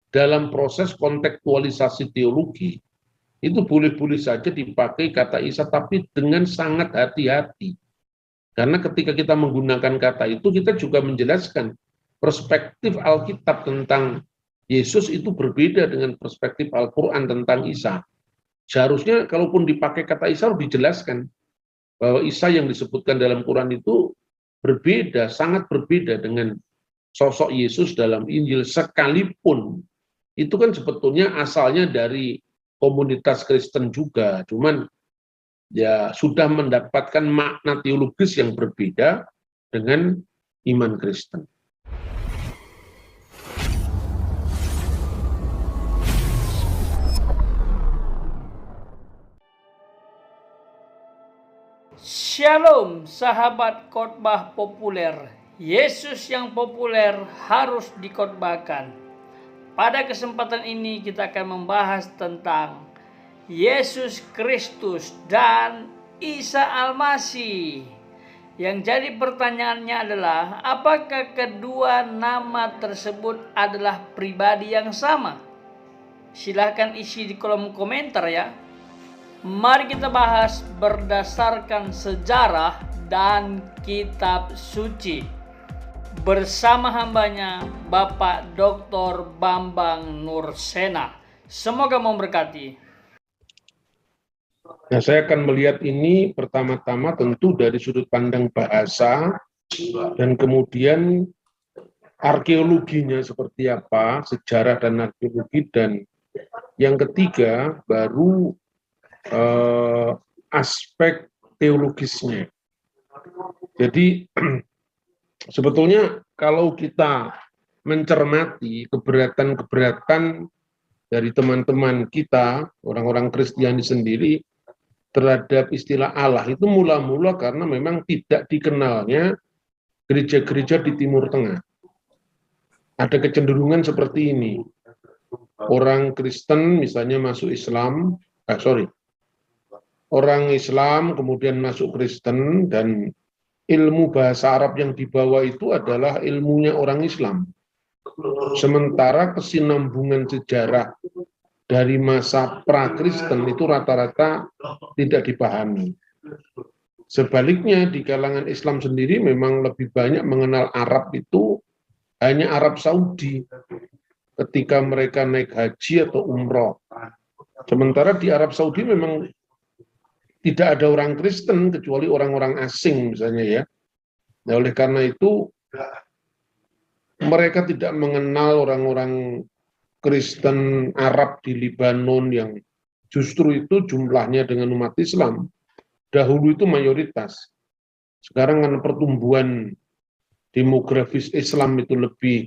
dalam proses kontekstualisasi teologi, itu boleh-boleh saja dipakai kata Isa, tapi dengan sangat hati-hati. Karena ketika kita menggunakan kata itu, kita juga menjelaskan perspektif Alkitab tentang Yesus itu berbeda dengan perspektif Al-Quran tentang Isa. Seharusnya kalaupun dipakai kata Isa, harus dijelaskan bahwa Isa yang disebutkan dalam Quran itu berbeda, sangat berbeda dengan sosok Yesus dalam Injil, sekalipun itu kan sebetulnya asalnya dari komunitas Kristen juga, cuman ya sudah mendapatkan makna teologis yang berbeda dengan iman Kristen. Shalom sahabat khotbah populer. Yesus yang populer harus dikhotbahkan. Pada kesempatan ini kita akan membahas tentang Yesus Kristus dan Isa Al-Masih. Yang jadi pertanyaannya adalah, apakah kedua nama tersebut adalah pribadi yang sama? Silahkan isi di kolom komentar ya. Mari kita bahas berdasarkan sejarah dan kitab suci bersama hambanya Bapak Dr. Bambang Nursena. Semoga memberkati. Nah, saya akan melihat ini pertama-tama tentu dari sudut pandang bahasa, dan kemudian arkeologinya seperti apa, sejarah dan arkeologi, dan yang ketiga baru aspek teologisnya. Jadi sebetulnya kalau kita mencermati keberatan-keberatan dari teman-teman kita, orang-orang Kristiani sendiri, terhadap istilah Allah itu mula-mula karena memang tidak dikenalnya gereja-gereja di Timur Tengah. Ada kecenderungan seperti ini. Orang Kristen misalnya masuk Islam, orang Islam kemudian masuk Kristen, dan ilmu bahasa Arab yang dibawa itu adalah ilmunya orang Islam. Sementara kesinambungan sejarah dari masa pra-Kristen itu rata-rata tidak dipahami. Sebaliknya di kalangan Islam sendiri memang lebih banyak mengenal Arab itu hanya Arab Saudi ketika mereka naik haji atau umroh. Sementara di Arab Saudi memang tidak ada orang Kristen kecuali orang-orang asing misalnya ya. Nah, oleh karena itu mereka tidak mengenal orang-orang Kristen Arab di Libanon yang justru itu jumlahnya dengan umat Islam dahulu itu mayoritas. Sekarang kan pertumbuhan demografis Islam itu lebih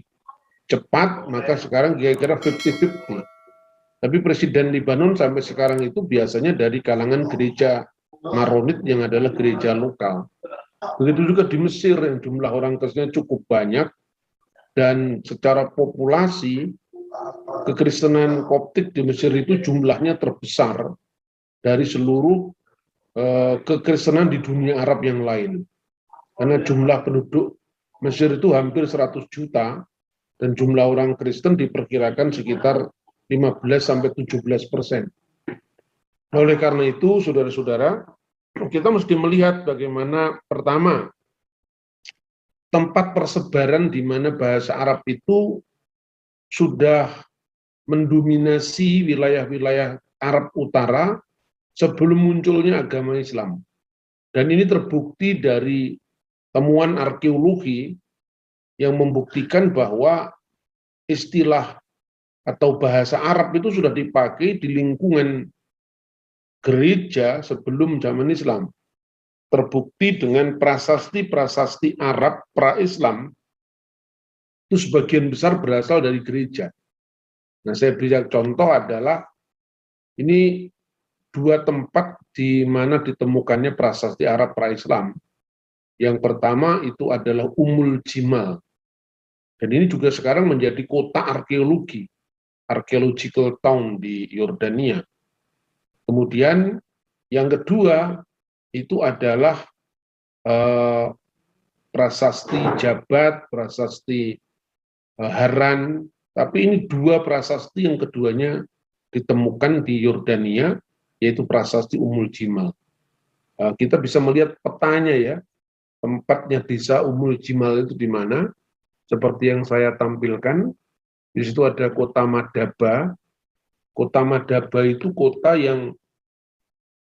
cepat, maka sekarang kira-kira 50-50. Tapi Presiden Libanon sampai sekarang itu biasanya dari kalangan gereja Maronit yang adalah gereja lokal. Begitu juga di Mesir yang jumlah orang Kristennya cukup banyak, dan secara populasi kekristenan Koptik di Mesir itu jumlahnya terbesar dari seluruh kekristenan di dunia Arab yang lain. Karena jumlah penduduk Mesir itu hampir 100 juta, dan jumlah orang Kristen diperkirakan sekitar 15-17%. Oleh karena itu, saudara-saudara, kita mesti melihat bagaimana pertama tempat persebaran di mana bahasa Arab itu sudah mendominasi wilayah-wilayah Arab Utara sebelum munculnya agama Islam. Dan ini terbukti dari temuan arkeologi yang membuktikan bahwa istilah atau bahasa Arab itu sudah dipakai di lingkungan gereja sebelum zaman Islam. Terbukti dengan prasasti-prasasti Arab pra-Islam itu sebagian besar berasal dari gereja. Nah, saya beri contoh adalah ini dua tempat di mana ditemukannya prasasti Arab pra-Islam. Yang pertama itu adalah Umul Jimal. Dan ini juga sekarang menjadi kota arkeologi, archaeological town di Yordania. Kemudian yang kedua itu adalah prasasti Jabat, prasasti Haran, Tapi ini dua prasasti yang keduanya ditemukan di Yordania, yaitu prasasti Ummul Jimal. Kita bisa melihat petanya ya, tempatnya desa Ummul Jimal itu di mana. Seperti yang saya tampilkan, di situ ada kota Madaba. Kota Madaba itu kota yang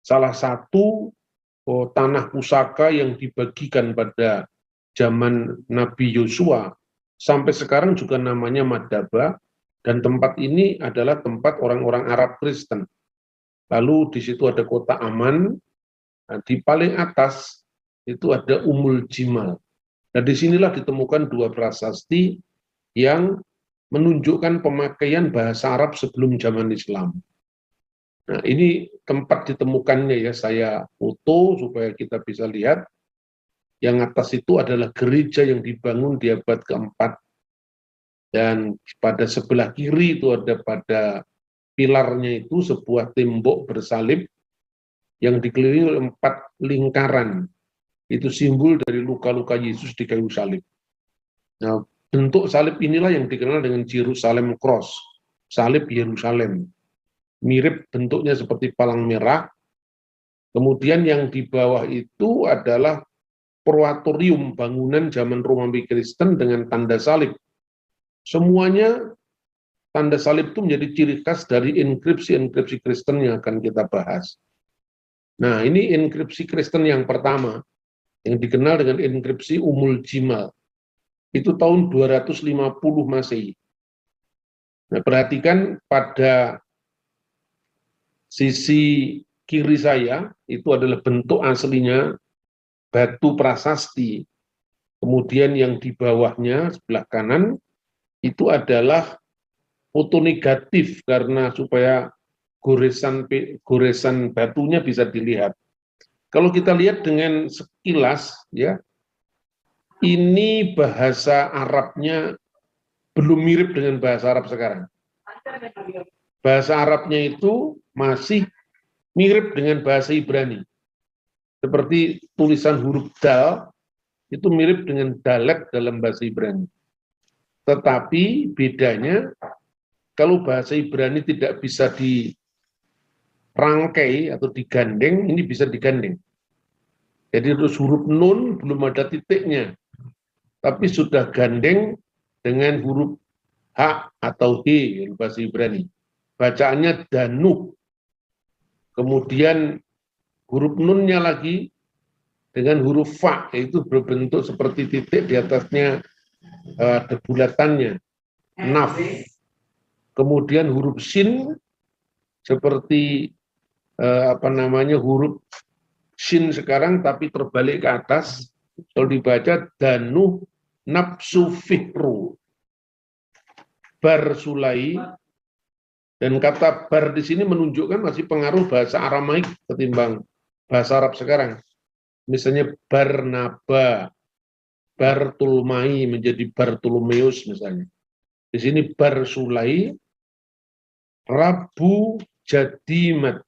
salah satu tanah pusaka yang dibagikan pada zaman Nabi Yosua. Sampai sekarang juga namanya Madaba, dan tempat ini adalah tempat orang-orang Arab Kristen. Lalu di situ ada kota Aman, di paling atas itu ada Ummul Jimal. Nah, disinilah ditemukan dua prasasti yang menunjukkan pemakaian bahasa Arab sebelum zaman Islam. Nah, ini tempat ditemukannya ya, saya foto supaya kita bisa lihat. Yang atas itu adalah gereja yang dibangun di abad keempat. Dan pada sebelah kiri itu ada pada pilarnya itu sebuah tembok bersalib yang dikelilingi oleh 4 lingkaran. Itu simbol dari luka-luka Yesus di kayu salib. Nah, bentuk salib inilah yang dikenal dengan Jerusalem Cross, salib Yerusalem. Mirip bentuknya seperti palang merah. Kemudian yang di bawah itu adalah proatorium bangunan zaman Romawi Kristen dengan tanda salib. Semuanya tanda salib itu menjadi ciri khas dari inskripsi-inskripsi Kristen yang akan kita bahas. Nah, ini inskripsi Kristen yang pertama, yang dikenal dengan inskripsi Ummul Jimal. Itu tahun 250 Masehi. Nah, perhatikan pada sisi kiri saya, itu adalah bentuk aslinya batu prasasti. Kemudian yang di bawahnya, sebelah kanan, itu adalah foto negatif karena supaya goresan batunya bisa dilihat. Kalau kita lihat dengan sekilas, ya, ini bahasa Arabnya belum mirip dengan bahasa Arab sekarang. Bahasa Arabnya itu masih mirip dengan bahasa Ibrani. Seperti tulisan huruf dal, itu mirip dengan dalet dalam bahasa Ibrani. Tetapi bedanya, kalau bahasa Ibrani tidak bisa dirangkai atau digandeng, ini bisa digandeng. Jadi terus huruf nun belum ada titiknya, tapi sudah gandeng dengan huruf H atau H bahasa Ibrani. Bacaannya danuh. Kemudian huruf nunnya lagi dengan huruf fa, yaitu berbentuk seperti titik di atasnya ada bulatannya, naf. Kemudian huruf sin seperti huruf sin sekarang tapi terbalik ke atas. Kalau dibaca danuh nafsu fikru, bar sulai. Dan kata bar di sini menunjukkan masih pengaruh bahasa Aramaik ketimbang bahasa Arab sekarang. Misalnya Barnaba, Bartolomai menjadi Bartolomeus misalnya. Di sini bar sulai, Rabu Jadimat,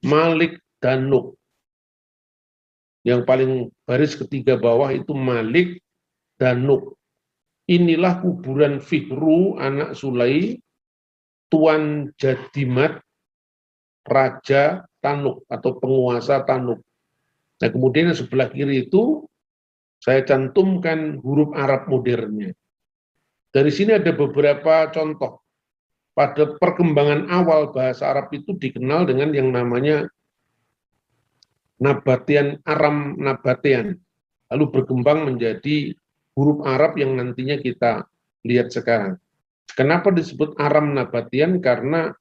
Malik Danuk. Yang paling baris ketiga bawah itu Malik Danuk. Inilah kuburan Fihru anak Sulai, Tuan Jadimat, Raja Tanuk atau penguasa Tanuk. Nah, kemudian yang sebelah kiri itu saya cantumkan huruf Arab modernnya. Dari sini ada beberapa contoh. Pada perkembangan awal bahasa Arab itu dikenal dengan yang namanya Nabatian, Aram Nabatian. Lalu berkembang menjadi huruf Arab yang nantinya kita lihat sekarang. Kenapa disebut Aram Nabatian? Karena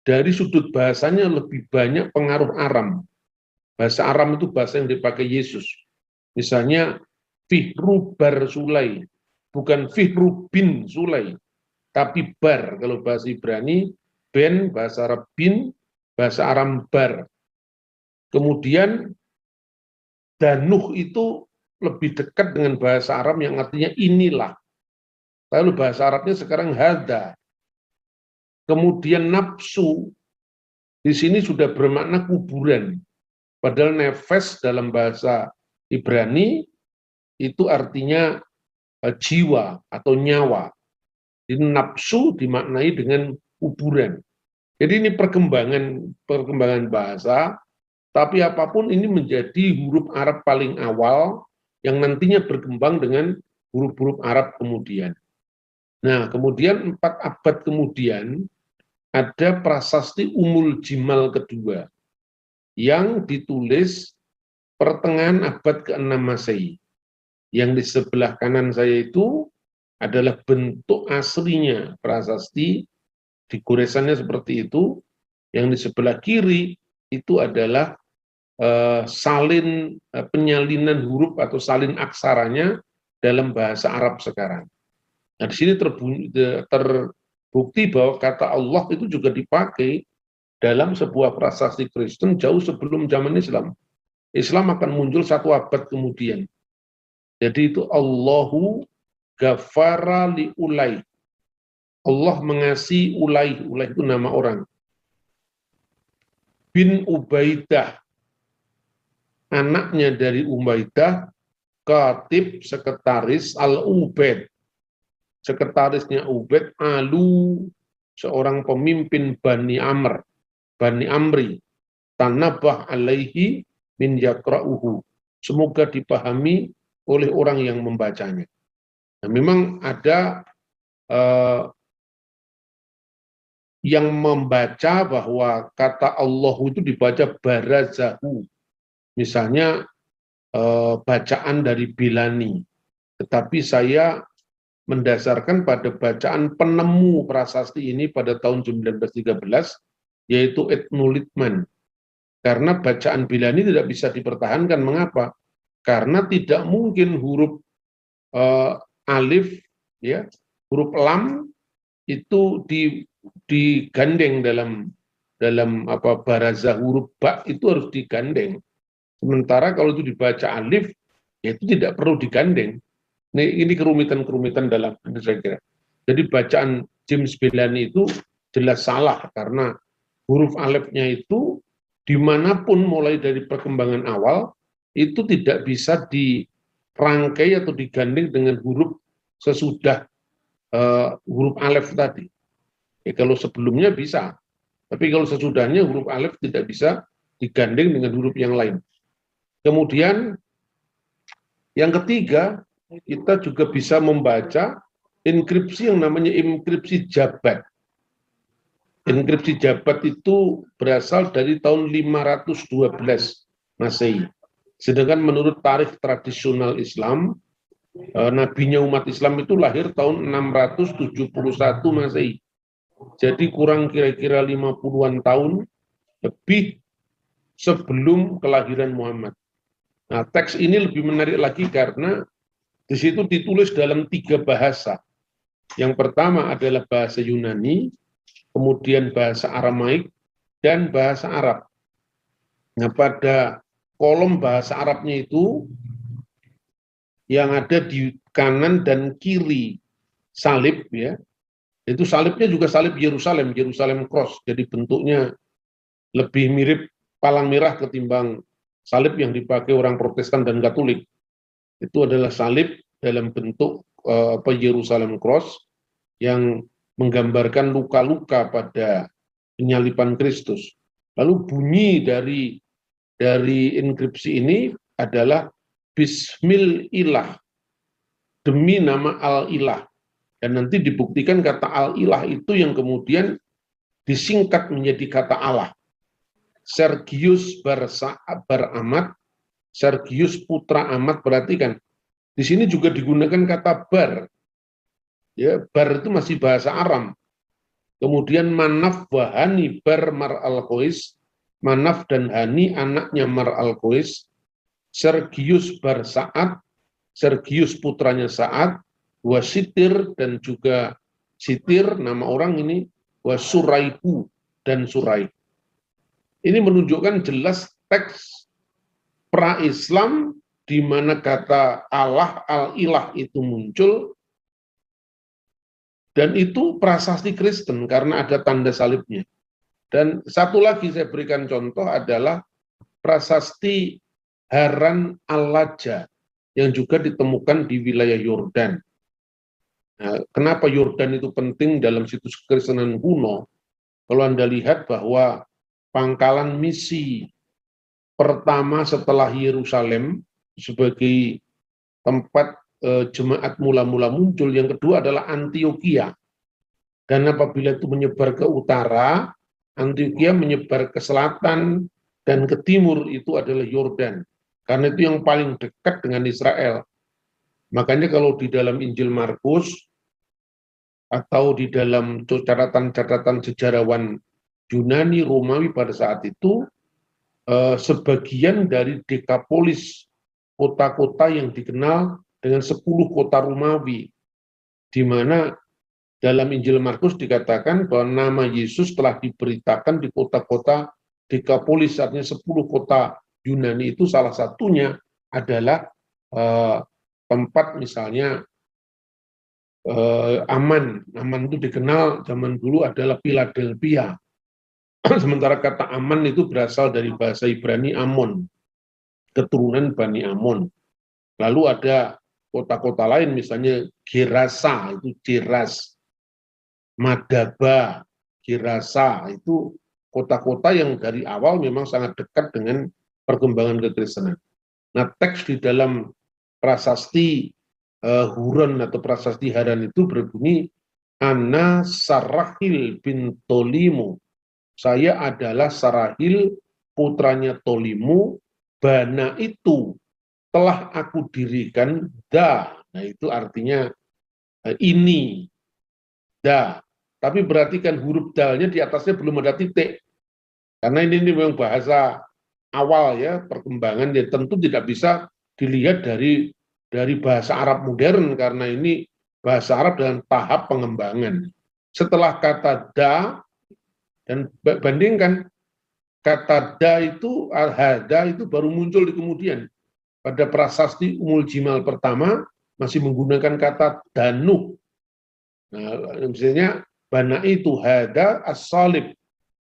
dari sudut bahasanya lebih banyak pengaruh Aram. Bahasa Aram itu bahasa yang dipakai Yesus. Misalnya Fihru Bar Sulai, bukan Fihru bin Sulai, tapi Bar. Kalau bahasa Ibrani, Ben, bahasa Arab bin, bahasa Aram Bar. Kemudian Danuh itu lebih dekat dengan bahasa Arab yang artinya inilah. Lalu bahasa Arabnya sekarang hada. Kemudian nafsu, di sini sudah bermakna kuburan. Padahal nefes dalam bahasa Ibrani itu artinya jiwa atau nyawa. Jadi nafsu dimaknai dengan kuburan. Jadi ini perkembangan bahasa, tapi apapun ini menjadi huruf Arab paling awal yang nantinya berkembang dengan huruf-huruf Arab kemudian. Nah, kemudian 4 abad kemudian ada prasasti Umul Jimal kedua yang ditulis pertengahan abad ke-6 Masehi. Yang di sebelah kanan saya itu adalah bentuk aslinya prasasti, di goresannya seperti itu. Yang di sebelah kiri itu adalah salin penyalinan huruf atau salin aksaranya dalam bahasa Arab sekarang. Nah, di sini terbukti bahwa kata Allah itu juga dipakai dalam sebuah prasasti Kristen jauh sebelum zaman Islam. Islam akan muncul 1 abad kemudian. Jadi itu Allahu ghafara li Ulay. Allah mengasihi Ulay. Ulay itu nama orang. Bin Ubaidah. Anaknya dari Ubaidah, katib sekretaris Al-Ubaid. Sekretarisnya Ubaid, Alu, seorang pemimpin Bani Amri. Tanabah alaihi min yakra'uhu. Semoga dipahami oleh orang yang membacanya. Nah, memang ada yang membaca bahwa kata Allah itu dibaca barazahu. Misalnya bacaan dari Bilani. Tetapi saya mendasarkan pada bacaan penemu prasasti ini pada tahun 1913, yaitu Ibnu Litman. Karena bacaan Bilani tidak bisa dipertahankan. Mengapa? Karena tidak mungkin huruf alif, ya, huruf lam itu digandeng dalam barazah. Huruf ba itu harus digandeng. Sementara kalau itu dibaca alif, ya itu tidak perlu digandeng. Ini kerumitan-kerumitan dalam ini saya kira. Jadi bacaan James Bilani itu jelas salah karena huruf alifnya itu dimanapun mulai dari perkembangan awal itu tidak bisa dirangkai atau digandeng dengan huruf sesudah huruf alif tadi. Ya, kalau sebelumnya bisa, tapi kalau sesudahnya huruf alif tidak bisa digandeng dengan huruf yang lain. Kemudian yang ketiga, kita juga bisa membaca inskripsi yang namanya inskripsi Jabat. Inskripsi Jabat itu berasal dari tahun 512 Masehi. Sedangkan menurut tarikh tradisional Islam, nabinya umat Islam itu lahir tahun 671 Masehi. Jadi kurang kira-kira 50-an tahun lebih sebelum kelahiran Muhammad. Nah, teks ini lebih menarik lagi karena di situ ditulis dalam 3 bahasa. Yang pertama adalah bahasa Yunani, kemudian bahasa Aramaik, dan bahasa Arab. Nah, pada kolom bahasa Arabnya itu, yang ada di kanan dan kiri salib, ya, itu salibnya juga salib Yerusalem, Yerusalem Cross. Jadi bentuknya lebih mirip palang merah ketimbang salib yang dipakai orang Protestan dan Katolik. Itu adalah salib dalam bentuk Yerusalem Cross yang menggambarkan luka-luka pada penyaliban Kristus. Lalu bunyi dari inskripsi ini adalah Bismil Ilah, demi nama Al-Ilah. Dan nanti dibuktikan kata Al-Ilah itu yang kemudian disingkat menjadi kata Allah. Sergius Baramat, Sergius putra Amat, perhatikan. Di sini juga digunakan kata bar. Ya, bar itu masih bahasa Aram. Kemudian Manaf Wahani bar Mar al-Qois, Manaf dan Hani anaknya Mar al-Qois, Sergius bar Sa'ad, Sergius putranya Sa'ad, Wasitir dan juga Sitir, nama orang ini, Wasuraihu dan Surai. Ini menunjukkan jelas teks pra-Islam di mana kata Allah, Al-Ilah itu muncul, dan itu prasasti Kristen karena ada tanda salibnya. Dan satu lagi saya berikan contoh adalah prasasti Haran Al-Laja yang juga ditemukan di wilayah Yordan. Nah, kenapa Yordan itu penting dalam situs kekristenan kuno? Kalau Anda lihat bahwa pangkalan misi pertama setelah Yerusalem sebagai tempat jemaat mula-mula muncul, yang kedua adalah Antioquia. Dan apabila itu menyebar ke utara, Antioquia menyebar ke selatan, dan ke timur itu adalah Yordan. Karena itu yang paling dekat dengan Israel. Makanya kalau di dalam Injil Markus, atau di dalam catatan-catatan sejarawan Yunani Romawi pada saat itu, sebagian dari Dekapolis, kota-kota yang dikenal dengan 10 kota Romawi, di mana dalam Injil Markus dikatakan bahwa nama Yesus telah diberitakan di kota-kota Dekapolis, artinya 10 kota Yunani itu salah satunya adalah tempat misalnya Aman. Aman itu dikenal zaman dulu adalah Philadelphia. Sementara kata Aman itu berasal dari bahasa Ibrani Amon, keturunan Bani Amon. Lalu ada kota-kota lain, misalnya Gerasa, itu Jeras, Madaba, Gerasa, itu kota-kota yang dari awal memang sangat dekat dengan perkembangan kekristenan. Nah, teks di dalam prasasti Huron atau prasasti Haran itu berbunyi, Ana Sarahil bin Tolimu. Saya adalah Sarahil, putranya Tolimu, Bana itu telah aku dirikan da. Nah, itu artinya ini, da. Tapi berarti kan huruf dalnya di atasnya belum ada titik. Karena ini memang bahasa awal ya, perkembangan ya, tentu tidak bisa dilihat dari bahasa Arab modern, karena ini bahasa Arab dalam tahap pengembangan. Setelah kata da, dan bandingkan kata da itu, al-hada itu baru muncul di kemudian. Pada prasasti Umul Jimal pertama masih menggunakan kata danu. Nah, misalnya bana itu hada as-salib.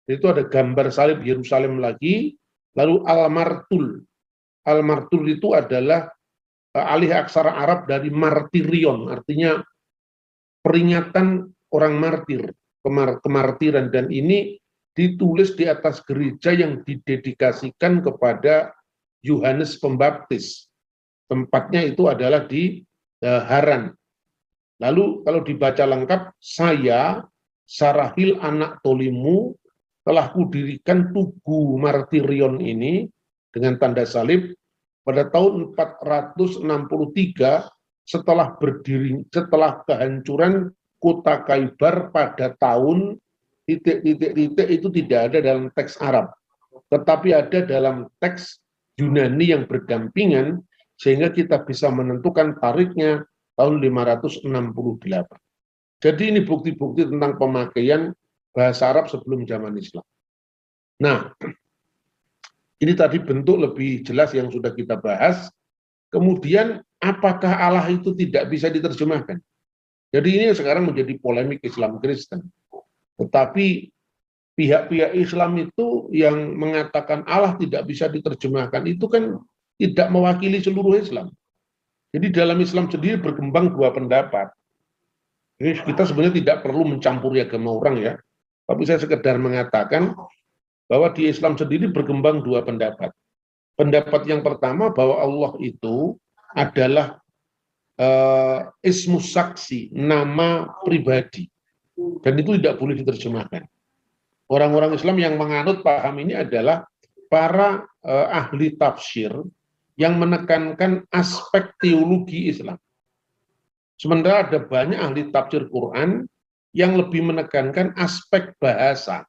Itu ada gambar salib Yerusalem lagi. Lalu al-martul. Al-martul itu adalah alih aksara Arab dari martirion, artinya peringatan orang martir, kemartiran, dan ini ditulis di atas gereja yang didedikasikan kepada Yohanes Pembaptis. Tempatnya itu adalah di Haran. Lalu kalau dibaca lengkap, saya Sarahil anak Tolimu telah kudirikan tugu martirion ini dengan tanda salib pada tahun 463 setelah kehancuran kota Khaybar pada tahun ... itu tidak ada dalam teks Arab, tetapi ada dalam teks Yunani yang berdampingan, sehingga kita bisa menentukan tarikhnya tahun 568. Jadi ini bukti-bukti tentang pemakaian bahasa Arab sebelum zaman Islam. Nah, ini tadi bentuk lebih jelas yang sudah kita bahas. Kemudian, apakah Allah itu tidak bisa diterjemahkan? Jadi ini sekarang menjadi polemik Islam Kristen. Tetapi pihak-pihak Islam itu yang mengatakan Allah tidak bisa diterjemahkan, itu kan tidak mewakili seluruh Islam. Jadi dalam Islam sendiri berkembang dua pendapat. Jadi kita sebenarnya tidak perlu mencampuri agama orang ya. Tapi saya sekedar mengatakan bahwa di Islam sendiri berkembang dua pendapat. Pendapat yang pertama bahwa Allah itu adalah ismus saksi, nama pribadi, dan itu tidak boleh diterjemahkan. Orang-orang Islam yang menganut paham ini adalah para ahli tafsir yang menekankan aspek teologi Islam. Sementara ada banyak ahli tafsir Quran yang lebih menekankan aspek bahasa.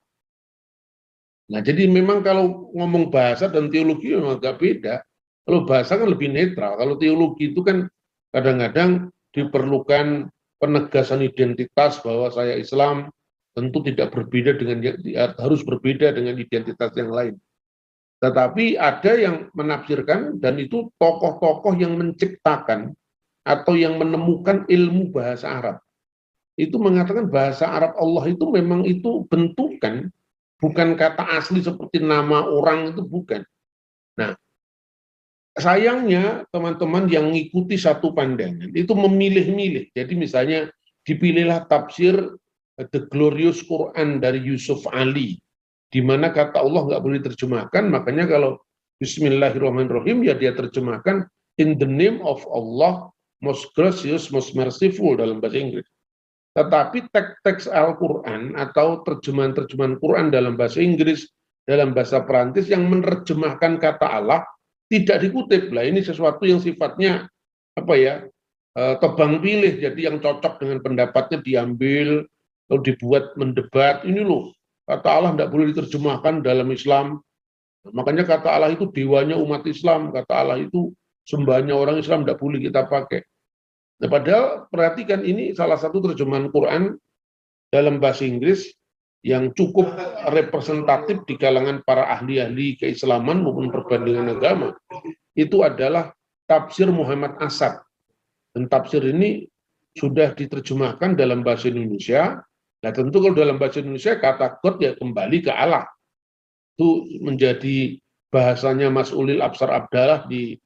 Nah, jadi memang kalau ngomong bahasa dan teologi memang agak beda. Kalau bahasa kan lebih netral. Kalau teologi itu kan kadang-kadang diperlukan penegasan identitas bahwa saya Islam, tentu tidak berbeda dengan, harus berbeda dengan identitas yang lain. Tetapi ada yang menafsirkan, dan itu tokoh-tokoh yang menciptakan atau yang menemukan ilmu bahasa Arab. Itu mengatakan bahasa Arab Allah itu memang itu bentukan, bukan kata asli seperti nama orang, itu bukan. Nah, sayangnya teman-teman yang mengikuti satu pandangan itu memilih-milih. Jadi misalnya dipilihlah tafsir The Glorious Quran dari Yusuf Ali, di mana kata Allah nggak boleh diterjemahkan, makanya kalau Bismillahirrahmanirrahim ya dia terjemahkan in the name of Allah, most gracious, most merciful dalam bahasa Inggris. Tetapi teks-teks Al-Quran atau terjemahan-terjemahan Quran dalam bahasa Inggris, dalam bahasa Perancis yang menerjemahkan kata Allah tidak dikutip. Lah ini sesuatu yang sifatnya tebang pilih, jadi yang cocok dengan pendapatnya diambil, lalu dibuat mendebat. Ini loh, kata Allah tidak boleh diterjemahkan dalam Islam. Makanya kata Allah itu dewanya umat Islam, kata Allah itu sembahnya orang Islam, tidak boleh kita pakai. Nah, padahal perhatikan ini salah satu terjemahan Quran dalam bahasa Inggris yang cukup representatif di kalangan para ahli-ahli keislaman maupun perbandingan agama. Itu adalah tafsir Muhammad Asad. Dan tafsir ini sudah diterjemahkan dalam bahasa Indonesia. Nah tentu kalau dalam bahasa Indonesia kata God ya kembali ke Allah. Itu menjadi bahasanya Mas Ulil Absar Abdallah di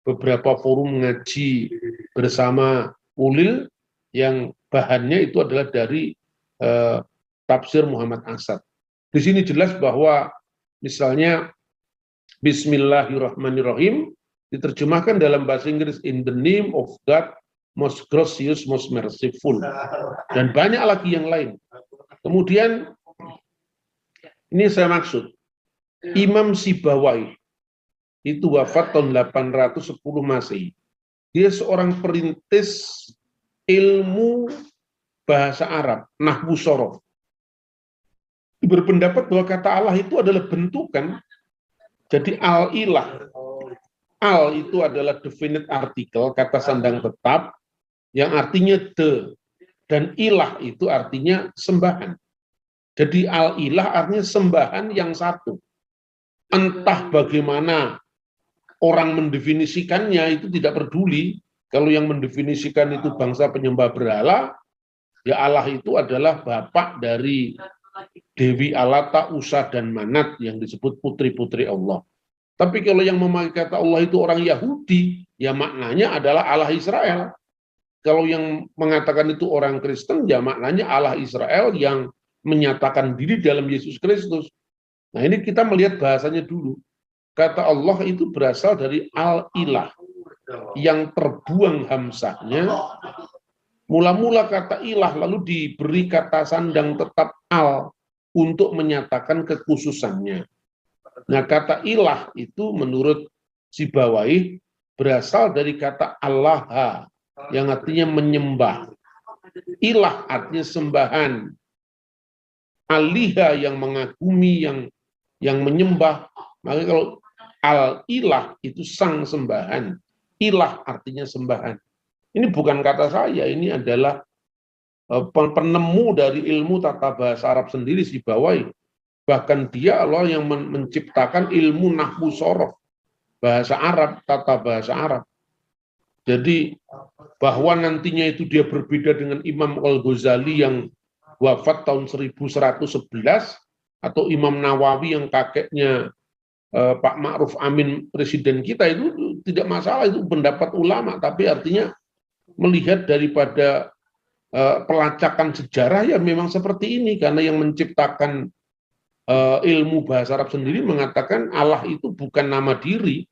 beberapa forum ngaji bersama Ulil yang bahannya itu adalah dari tafsir Muhammad Asad. Di sini jelas bahwa misalnya Bismillahirrahmanirrahim diterjemahkan dalam bahasa Inggris in the name of God, most gracious, most merciful, dan banyak lagi yang lain. Kemudian ini saya maksud Imam Sibawai itu wafat tahun 810 Masehi. Dia seorang perintis ilmu bahasa Arab, nahwu sorof. Berpendapat bahwa kata Allah itu adalah bentukan. Jadi al-ilah. Al itu adalah definite artikel, kata sandang tetap, yang artinya the. Dan ilah itu artinya sembahan. Jadi al-ilah artinya sembahan yang satu. Entah bagaimana orang mendefinisikannya itu tidak peduli. Kalau yang mendefinisikan itu bangsa penyembah berhala, ya Allah itu adalah bapak dari Dewi Alata, Usa, dan Manat yang disebut putri-putri Allah. Tapi kalau yang memakai kata Allah itu orang Yahudi, ya maknanya adalah Allah Israel. Kalau yang mengatakan itu orang Kristen, ya maknanya Allah Israel yang menyatakan diri dalam Yesus Kristus. Nah ini kita melihat bahasanya dulu. Kata Allah itu berasal dari al-ilah, yang terbuang hamzahnya. Mula-mula kata ilah, lalu diberi kata sandang tetap al, untuk menyatakan kekhususannya. Nah kata ilah itu menurut Sibawai berasal dari kata Allah, yang artinya menyembah. Ilah artinya sembahan. Aliha yang mengagumi, yang menyembah. Maka kalau al-ilah itu sang sembahan. Ilah artinya sembahan. Ini bukan kata saya, ini adalah penemu dari ilmu tata bahasa Arab sendiri, Sibawai. Bahkan dia Allah yang menciptakan ilmu nahwu sorof, bahasa Arab, tata bahasa Arab. Jadi bahwa nantinya itu dia berbeda dengan Imam Al-Ghazali yang wafat tahun 1111, atau Imam Nawawi yang kakeknya Pak Ma'ruf Amin presiden kita, itu tidak masalah, itu pendapat ulama. Tapi artinya melihat daripada pelacakan sejarah ya memang seperti ini, karena yang menciptakan ilmu bahasa Arab sendiri mengatakan Allah itu bukan nama diri,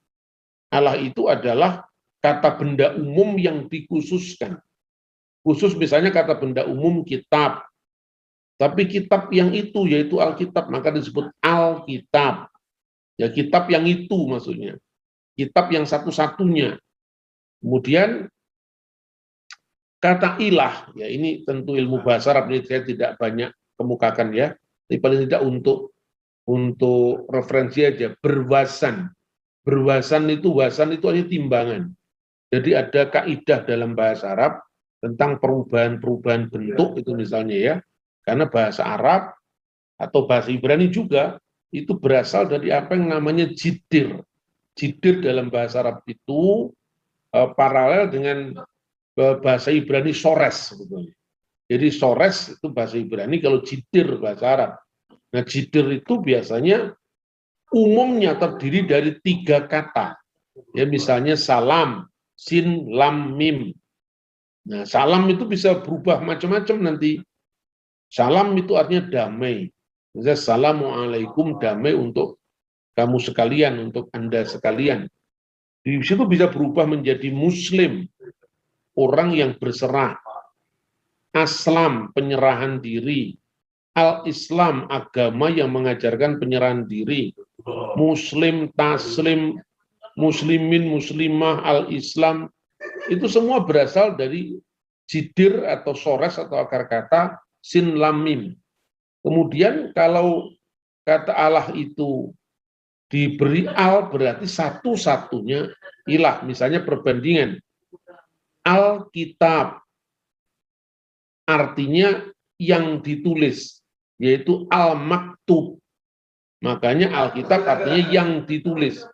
Allah itu adalah kata benda umum yang dikhususkan. Khusus misalnya kata benda umum kitab, tapi kitab yang itu yaitu Alkitab, maka disebut Alkitab. Ya kitab yang itu maksudnya, kitab yang satu-satunya. Kemudian kata ilah, ya ini tentu ilmu bahasa Arab, ini saya tidak banyak kemukakan ya, tapi paling tidak untuk referensi aja. Berwasan, berwasan itu hanya timbangan. Jadi ada kaidah dalam bahasa Arab tentang perubahan-perubahan bentuk itu misalnya ya, karena bahasa Arab atau bahasa Ibrani juga itu berasal dari apa yang namanya jidir. Jidir dalam bahasa Arab itu paralel dengan bahasa Ibrani sores sebetulnya. Jadi sores itu bahasa Ibrani, kalau jidir bahasa Arab. Nah jidir itu biasanya umumnya terdiri dari 3 kata. Ya misalnya salam, sin, lam, mim. Nah, salam itu bisa berubah macam-macam nanti. Salam itu artinya damai. Misalnya, Assalamualaikum, damai untuk kamu sekalian, untuk Anda sekalian. Di situ bisa berubah menjadi Muslim, orang yang berserah. Aslam, penyerahan diri. Al-Islam, agama yang mengajarkan penyerahan diri. Muslim, taslim, muslimin, muslimah, al-Islam, itu semua berasal dari jidir atau sores atau akar kata sin lam mim. Kemudian kalau kata Allah itu diberi al, berarti satu-satunya ilah. Misalnya perbandingan. Alkitab artinya yang ditulis, yaitu al-maktub. Makanya Alkitab artinya yang ditulis.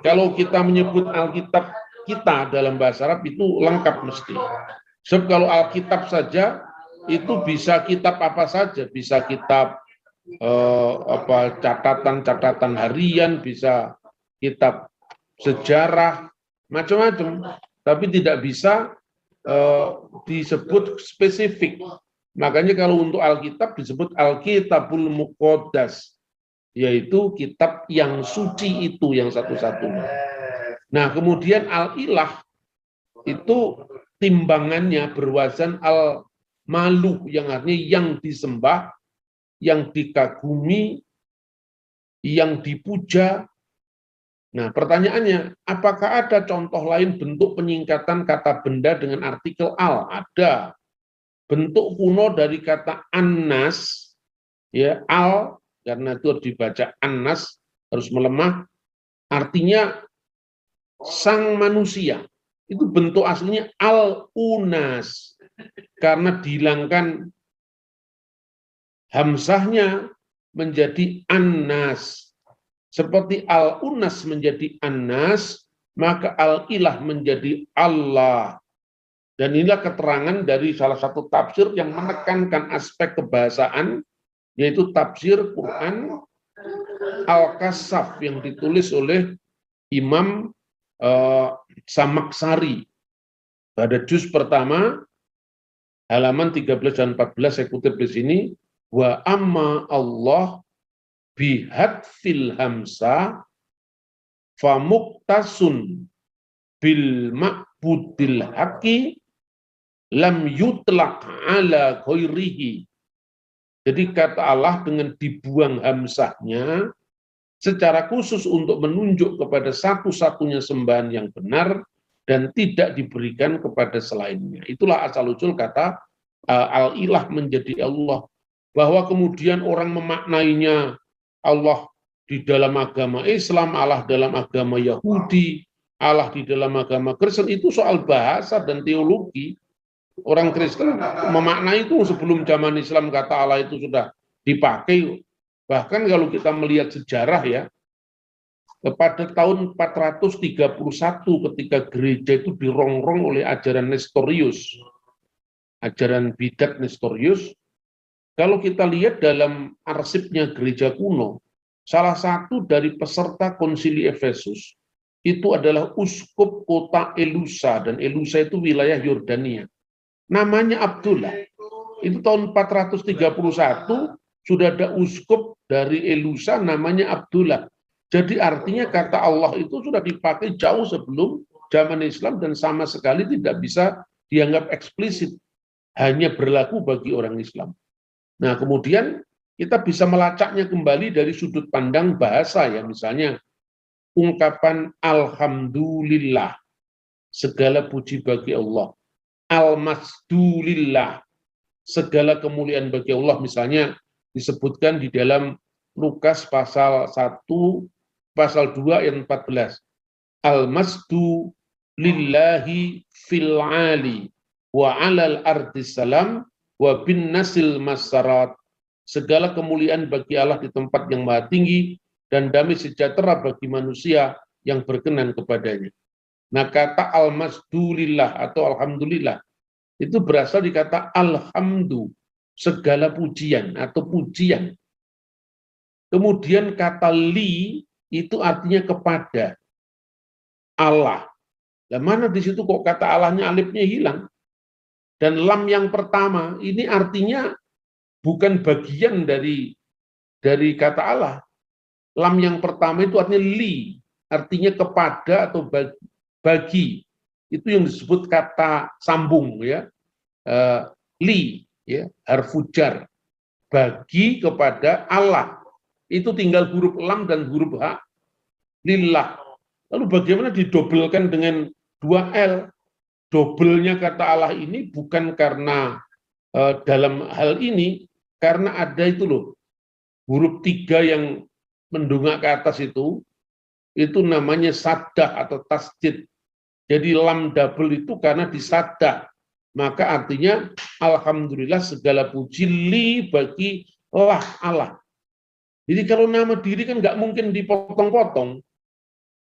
Kalau kita menyebut Alkitab kita dalam bahasa Arab itu lengkap mesti. Sebab kalau Alkitab saja itu bisa kitab apa saja, bisa kitab catatan-catatan harian, bisa kitab sejarah, macam-macam. Tapi tidak bisa disebut spesifik. Makanya kalau untuk Alkitab disebut Alkitabul Muqaddas, yaitu kitab yang suci itu yang satu-satunya. Nah, kemudian al-ilah itu timbangannya berwazan al-maluh, yang artinya yang disembah, yang dikagumi, yang dipuja. Nah, pertanyaannya, apakah ada contoh lain bentuk penyingkatan kata benda dengan artikel al? Ada. Bentuk kuno dari kata annas, ya, al, karena itu harus dibaca annas, harus melemah, artinya sang manusia. Itu bentuk aslinya al-unas, karena dihilangkan hamzahnya menjadi annas. Seperti al-unas menjadi annas, maka al-ilah menjadi Allah. Dan inilah keterangan dari salah satu tafsir yang menekankan aspek kebahasaan, yaitu tafsir Quran Al-Kasaf yang ditulis oleh Imam Samaksari. Pada juz pertama, halaman 13 dan 14, saya kutip di sini, wa amma Allah bihadfil hamsa famuktasun bil ma'budil haqi lam yutlaq ala ghairihi. Jadi kata Allah dengan dibuang hamzahnya secara khusus untuk menunjuk kepada satu-satunya sembahan yang benar dan tidak diberikan kepada selainnya. Itulah asal-usul kata al-ilah menjadi Allah. Bahwa kemudian orang memaknainya Allah di dalam agama Islam, Allah dalam agama Yahudi, Allah di dalam agama Kristen, itu soal bahasa dan teologi. Orang Kristen memaknai itu sebelum zaman Islam kata Allah itu sudah dipakai. Bahkan kalau kita melihat sejarah ya, pada tahun 431 ketika gereja itu dirongrong oleh ajaran Nestorius, ajaran bidat Nestorius, kalau kita lihat dalam arsipnya gereja kuno, salah satu dari peserta konsili Efesus itu adalah uskup kota Elusa, dan Elusa itu wilayah Yordania. Namanya Abdullah. Itu tahun 431 sudah ada uskup dari Elusa namanya Abdullah. Jadi artinya kata Allah itu sudah dipakai jauh sebelum zaman Islam dan sama sekali tidak bisa dianggap eksplisit. Hanya berlaku bagi orang Islam. Nah, kemudian kita bisa melacaknya kembali dari sudut pandang bahasa ya, misalnya ungkapan alhamdulillah, segala puji bagi Allah. Al-masdulillah, segala kemuliaan bagi Allah, misalnya disebutkan di dalam Lukas pasal 1, pasal 2 ayat 14. Al-masdu lillahi fil ali wa alal ardi salam wa bin nasil masarat. Segala kemuliaan bagi Allah di tempat yang maha tinggi dan damai sejahtera bagi manusia yang berkenan kepadanya. Nah, kata al-masdulillah atau alhamdulillah itu berasal di kata alhamdu, segala pujian atau pujian. Kemudian kata li itu artinya kepada Allah. Nah, mana di situ kok kata Allahnya alifnya hilang? Dan lam yang pertama ini artinya bukan bagian dari kata Allah. Lam yang pertama itu artinya li, artinya kepada atau bagi. Itu yang disebut kata sambung ya. Li ya, harfu jar. Bagi kepada Allah. Itu tinggal huruf lam dan huruf ha. Lillah. Lalu bagaimana didobelkan dengan 2L? Dobelnya kata Allah ini bukan karena dalam hal ini, karena ada itu loh, huruf 3 yang mendongak ke atas itu namanya saddah atau tasdid. Jadi lam double itu karena disaddah. Maka artinya alhamdulillah segala puji li bagi Allah. Jadi kalau nama diri kan nggak mungkin dipotong-potong,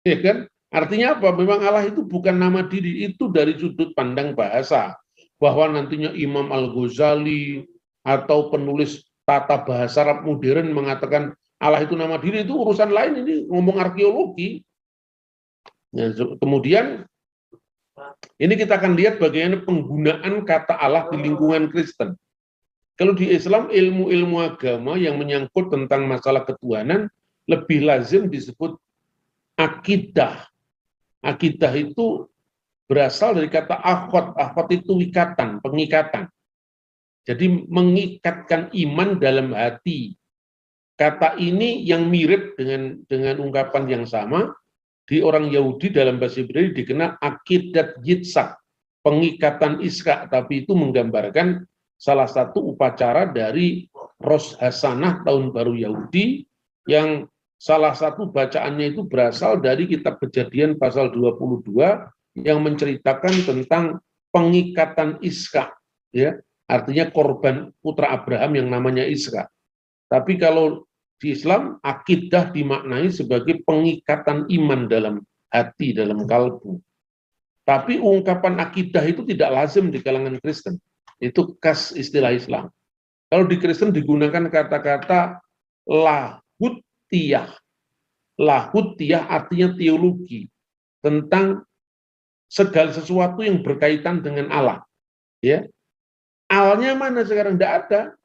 ya kan? Artinya apa? Memang Allah itu bukan nama diri, itu dari sudut pandang bahasa. Bahwa nantinya Imam Al-Ghazali atau penulis tata bahasa Arab modern mengatakan Allah itu nama diri, itu urusan lain, ini ngomong arkeologi. Nah, kemudian ini kita akan lihat bagaimana penggunaan kata Allah di lingkungan Kristen. Kalau di Islam, ilmu-ilmu agama yang menyangkut tentang masalah ketuhanan lebih lazim disebut akidah. Akidah itu berasal dari kata akhod. Akhod itu ikatan, pengikatan. Jadi mengikatkan iman dalam hati. Kata ini yang mirip dengan ungkapan yang sama di orang Yahudi dalam bahasa Ibrani dikenal akidat yitzhak, pengikatan Ishak, tapi itu menggambarkan salah satu upacara dari Rosh Hasanah tahun baru Yahudi yang salah satu bacaannya itu berasal dari kitab Kejadian pasal 22 yang menceritakan tentang pengikatan Ishak, ya, artinya korban putra Abraham yang namanya Ishak. Tapi kalau di Islam, akidah dimaknai sebagai pengikatan iman dalam hati, dalam kalbu. Tapi ungkapan akidah itu tidak lazim di kalangan Kristen. Itu khas istilah Islam. Kalau di Kristen digunakan kata-kata lahutiyah. Lahutiyah artinya teologi. Tentang segala sesuatu yang berkaitan dengan Allah. Ya. Alnya mana sekarang? Tidak ada.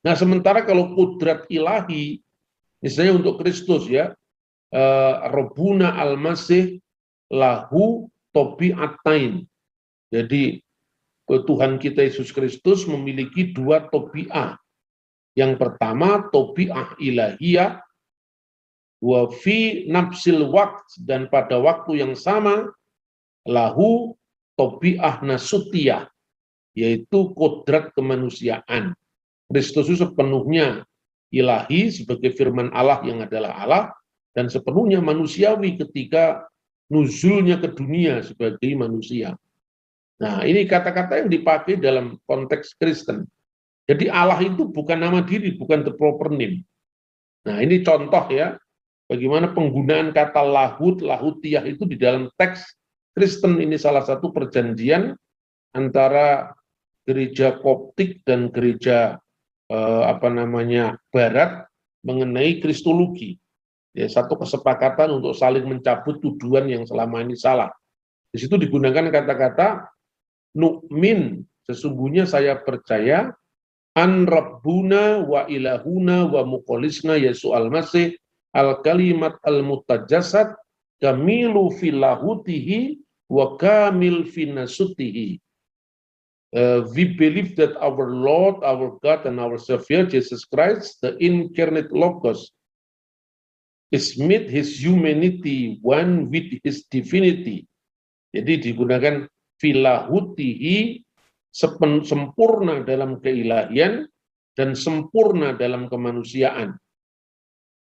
Nah, sementara kalau kudrat ilahi, misalnya untuk Kristus ya, Rabbuna al-Masih lahu tobi'atain. Jadi Tuhan kita Yesus Kristus memiliki 2 tobi'ah. Yang pertama tobi'ah ilahiyah, wa fi nafsil waqt, dan pada waktu yang sama lahu tobi'ah nasutiyah, yaitu kodrat kemanusiaan. Kristus itu sepenuhnya ilahi sebagai firman Allah yang adalah Allah, dan sepenuhnya manusiawi ketika nuzulnya ke dunia sebagai manusia. Nah, ini kata-kata yang dipakai dalam konteks Kristen. Jadi Allah itu bukan nama diri, bukan the proper name. Nah, ini contoh ya, bagaimana penggunaan kata lahut, lahutiyah itu di dalam teks Kristen. Ini salah satu perjanjian antara gereja Koptik dan gereja Barat mengenai kristologi. Ya, satu kesepakatan untuk saling mencabut tuduhan yang selama ini salah. Di situ digunakan kata-kata nu'min, sesungguhnya saya percaya, an rabbuna wa ilahuna wa muqolisna Yesus al-Masih al-kalimat al-mutajasad kamilu filahutihi wa kamil finasutihi. We believe that our Lord, our God, and our Savior, Jesus Christ, the incarnate Logos, is made his humanity one with his divinity. Jadi digunakan filahutihi, sempurna dalam keilahian dan sempurna dalam kemanusiaan.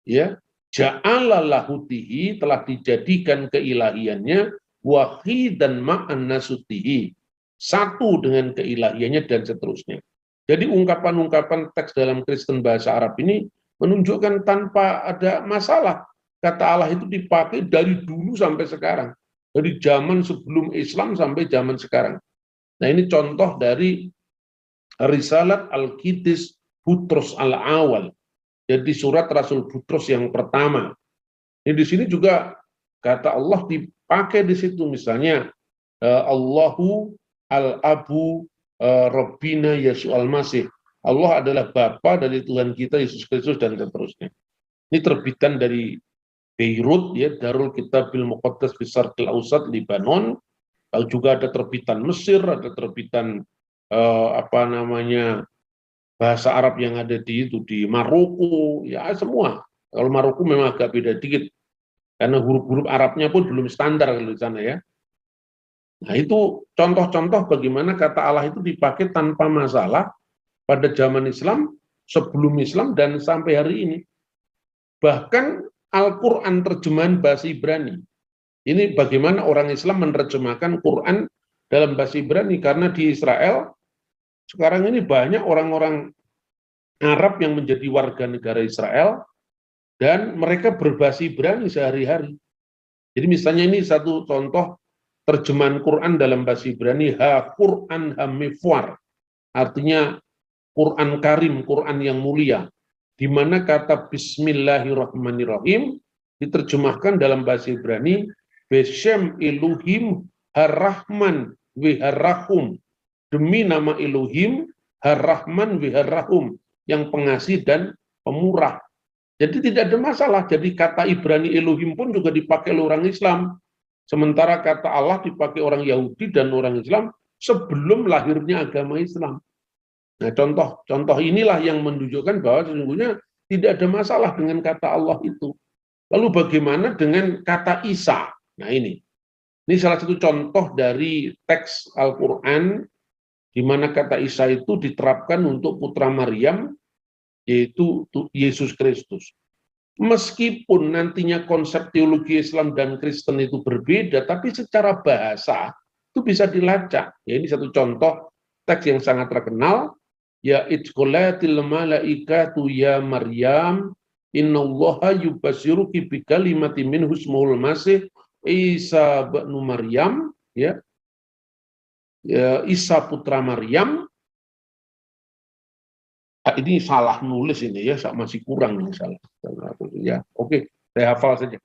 Ya, ja'ala lahutihi, telah dijadikan keilahiannya wahidan ma'an nasutihi, satu dengan keilahiannya, dan seterusnya. Jadi ungkapan-ungkapan teks dalam Kristen bahasa Arab ini menunjukkan tanpa ada masalah. Kata Allah itu dipakai dari dulu sampai sekarang. Dari zaman sebelum Islam sampai zaman sekarang. Nah, ini contoh dari Risalat Al-Qidis Butros Al-Awal. Jadi surat Rasul Butros yang pertama. Ini di sini juga kata Allah dipakai di situ, misalnya Allahu al-Abu Rabbina Yesus al-Masih. Allah adalah Bapa dari Tuhan kita Yesus Kristus dan seterusnya. Ini terbitan dari Beirut, ya, Darul Kitabil Muqaddas fi Syarqil Awsat, Libanon. Lalu juga ada terbitan Mesir, ada terbitan bahasa Arab yang ada di Maroko, ya semua. Kalau Maroko memang agak beda dikit, karena huruf-huruf Arabnya pun belum standar di sana, ya. Nah, itu contoh-contoh bagaimana kata Allah itu dipakai tanpa masalah pada zaman Islam, sebelum Islam, dan sampai hari ini. Bahkan Al-Quran terjemahan bahasa Ibrani. Ini bagaimana orang Islam menerjemahkan Quran dalam bahasa Ibrani, karena di Israel sekarang ini banyak orang-orang Arab yang menjadi warga negara Israel dan mereka berbahasa Ibrani sehari-hari. Jadi misalnya ini satu contoh terjemahan Quran dalam bahasa Ibrani, Ha-Quran Hamifwar, artinya Quran Karim, Quran yang mulia, di mana kata Bismillahirrahmanirrahim diterjemahkan dalam bahasa Ibrani, Beshem Elohim Har-Rahman Viharrahum, demi nama Elohim Har-Rahman Viharrahum, yang pengasih dan pemurah. Jadi tidak ada masalah. Jadi kata Ibrani Elohim pun juga dipakai oleh orang Islam. Sementara kata Allah dipakai orang Yahudi dan orang Islam sebelum lahirnya agama Islam. Nah, contoh inilah yang menunjukkan bahwa sesungguhnya tidak ada masalah dengan kata Allah itu. Lalu bagaimana dengan kata Isa? Nah, ini salah satu contoh dari teks Al-Quran di mana kata Isa itu diterapkan untuk putra Maryam, yaitu Yesus Kristus. Meskipun nantinya konsep teologi Islam dan Kristen itu berbeda, tapi secara bahasa itu bisa dilacak. Ya, ini satu contoh teks yang sangat terkenal. Ya idqolatil malaikatu ya Maryam innallaha yubasyiruki bikalimati min husmuhul masih Isa bin Maryam, ya, Isa putra Maryam. Ini salah nulis ini, ya, masih kurang nih salah. Ya, oke, saya hafal saja.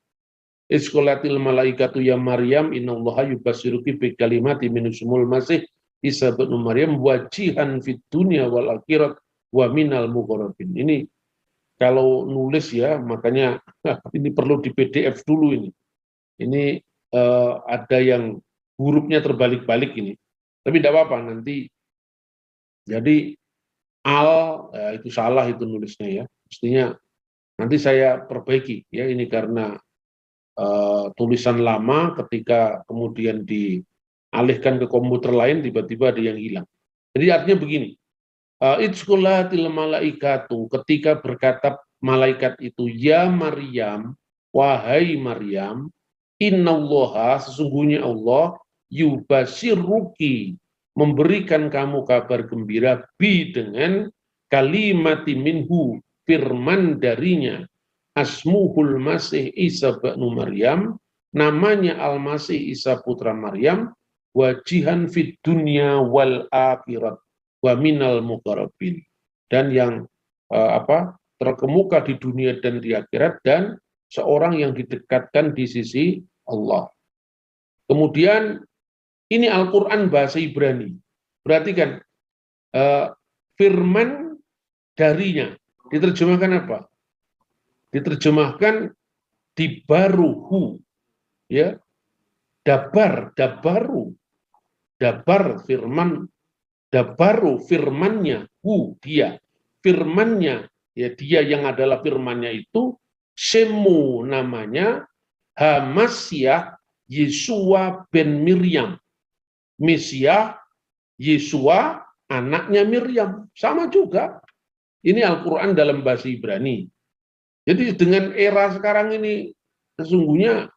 Idqolatil malaikatu ya Maryam innallaha yubasyiruki bikalimati min husmuhul masih Isa bin Maryam wajihan fid dunya wal akhirat wa minal muqarrabin. Ini kalau nulis, ya, makanya ini perlu di PDF dulu ini. Ini ada yang hurufnya terbalik-balik ini. Tapi tidak apa-apa nanti. Jadi itu salah itu nulisnya, ya. Mestinya nanti saya perbaiki, ya, ini karena tulisan lama ketika kemudian dialihkan ke komputer lain tiba-tiba ada yang hilang. Jadi artinya begini, idqolatil malaikatu, ketika berkata malaikat itu, ya Maryam, wahai Maryam, innallaha, sesungguhnya Allah, yubasyiruki, memberikan kamu kabar gembira, bi, dengan kalimati minhu, firman darinya, asmuhul masih Isa bin Maryam, namanya Al-Masih Isa putra Maryam, wajihan fid dunya wal akhirat wa minal muqarrabin, dan yang terkemuka di dunia dan di akhirat, dan seorang yang didekatkan di sisi Allah. Kemudian ini Al-Quran bahasa Ibrani. Perhatikan, firman darinya diterjemahkan apa? Diterjemahkan dibaruhu, ya, dabaru, dabar firman, dabaru firmannya, dia, firmannya, ya, dia yang adalah firmannya itu, semu namanya, Hamasyah Yesua ben Miriam, Mesiah Yesua anaknya Miriam, sama juga. Ini Al-Quran dalam bahasa Ibrani. Jadi dengan era sekarang ini, sesungguhnya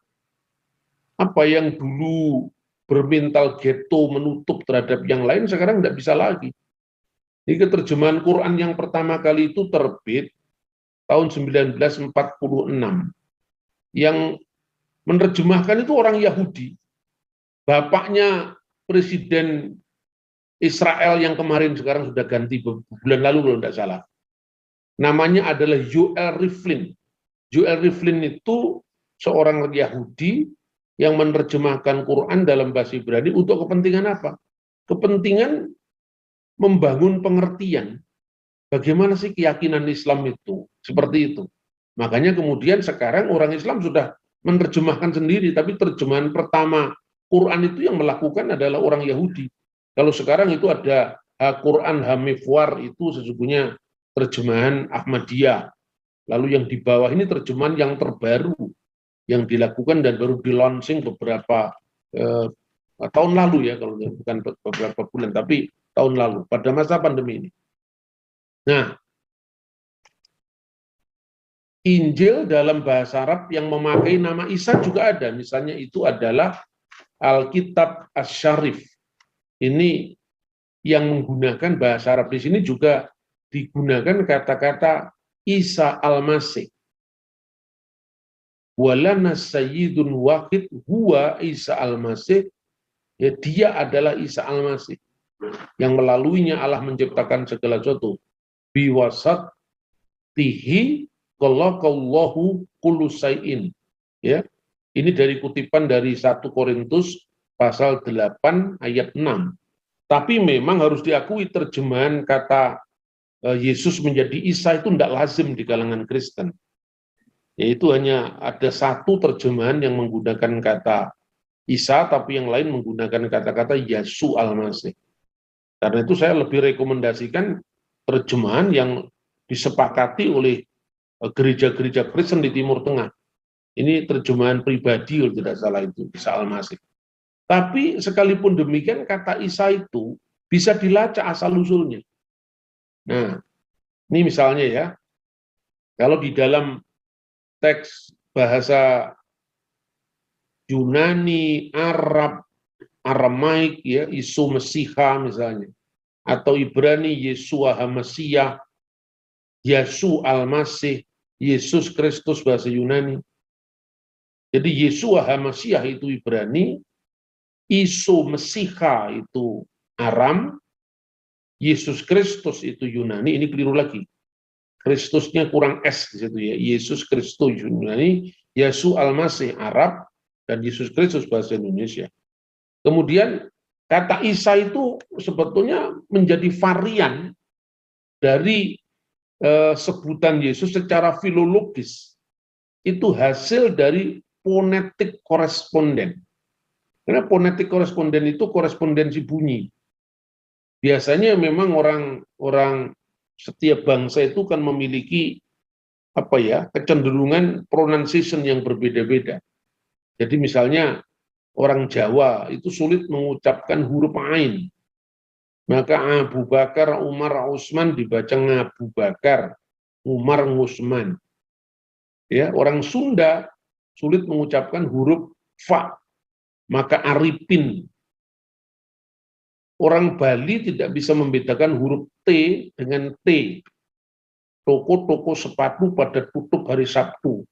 apa yang dulu bermental ghetto menutup terhadap yang lain, sekarang tidak bisa lagi. Ini terjemahan Quran yang pertama kali itu terbit tahun 1946. Yang menerjemahkan itu orang Yahudi. Bapaknya Presiden Israel yang kemarin, sekarang sudah ganti bulan lalu kalau tidak salah. Namanya adalah Yoel Rivlin. Yoel Rivlin itu seorang Yahudi yang menerjemahkan Quran dalam bahasa Ibrani untuk kepentingan apa? kepentingan membangun pengertian bagaimana sih keyakinan Islam itu, seperti itu. Makanya kemudian sekarang orang Islam sudah menerjemahkan sendiri, tapi terjemahan pertama Quran itu yang melakukan adalah orang Yahudi. Kalau sekarang itu ada Quran Hamifwar, itu sesungguhnya terjemahan Ahmadiyah. Lalu yang di bawah ini terjemahan yang terbaru, yang dilakukan dan baru di-launching beberapa tahun lalu ya, kalau bukan beberapa bulan, tapi tahun lalu, pada masa pandemi ini. Nah, Injil dalam bahasa Arab yang memakai nama Isa juga ada. Misalnya itu adalah Alkitab Asy-Syarif. Ini yang menggunakan bahasa Arab. Di sini juga digunakan kata-kata Isa Al-Masih. Walana sayyidun waqid huwa Isa Al-Masih. Ya, dia adalah Isa Al-Masih. Yang melaluinya Allah menciptakan segala sesuatu. Biwasat tihi qalaqallahu kullu syai'in. Ya. Ini dari kutipan dari 1 Korintus pasal 8 ayat 6. Tapi memang harus diakui terjemahan kata Yesus menjadi Isa itu tidak lazim di kalangan Kristen. Yaitu hanya ada satu terjemahan yang menggunakan kata Isa, tapi yang lain menggunakan kata-kata Yesus Al-Masih. Karena itu saya lebih rekomendasikan terjemahan yang disepakati oleh gereja-gereja Kristen di Timur Tengah. Ini terjemahan pribadi kalau tidak salah itu, Isa Al-Masih. Tapi sekalipun demikian kata Isa itu bisa dilacak asal-usulnya. Nah, ini misalnya ya, kalau di dalam teks bahasa Yunani, Arab, Aramaik, ya, Isu Mesiha misalnya, atau Ibrani, Yesua HaMasiyah, Yesu Al-Masih, Yesus Kristus bahasa Yunani. Jadi Yesua HaMasiyah itu Ibrani, Isu Mesiha itu Aram, Yesus Kristus itu Yunani. Ini keliru lagi. Kristusnya kurang S di situ ya. Yesus Kristus Yunani, Yesu Al-Masih Arab, dan Yesus Kristus bahasa Indonesia. Kemudian kata Isa itu sebetulnya menjadi varian dari sebutan Yesus secara filologis. Itu hasil dari fonetik koresponden. Karena fonetik koresponden itu korespondensi bunyi. Biasanya memang orang setiap bangsa itu kan memiliki kecenderungan pronunciation yang berbeda-beda. Jadi misalnya orang Jawa itu sulit mengucapkan huruf Ain. Maka Abu Bakar, Umar, Utsman dibaca Abu Bakar, Umar, Utsman. Ya, orang Sunda sulit mengucapkan huruf Fa, maka Arifin. Orang Bali tidak bisa membedakan huruf T dengan T. Toko-toko sepatu pada tutup hari Sabtu.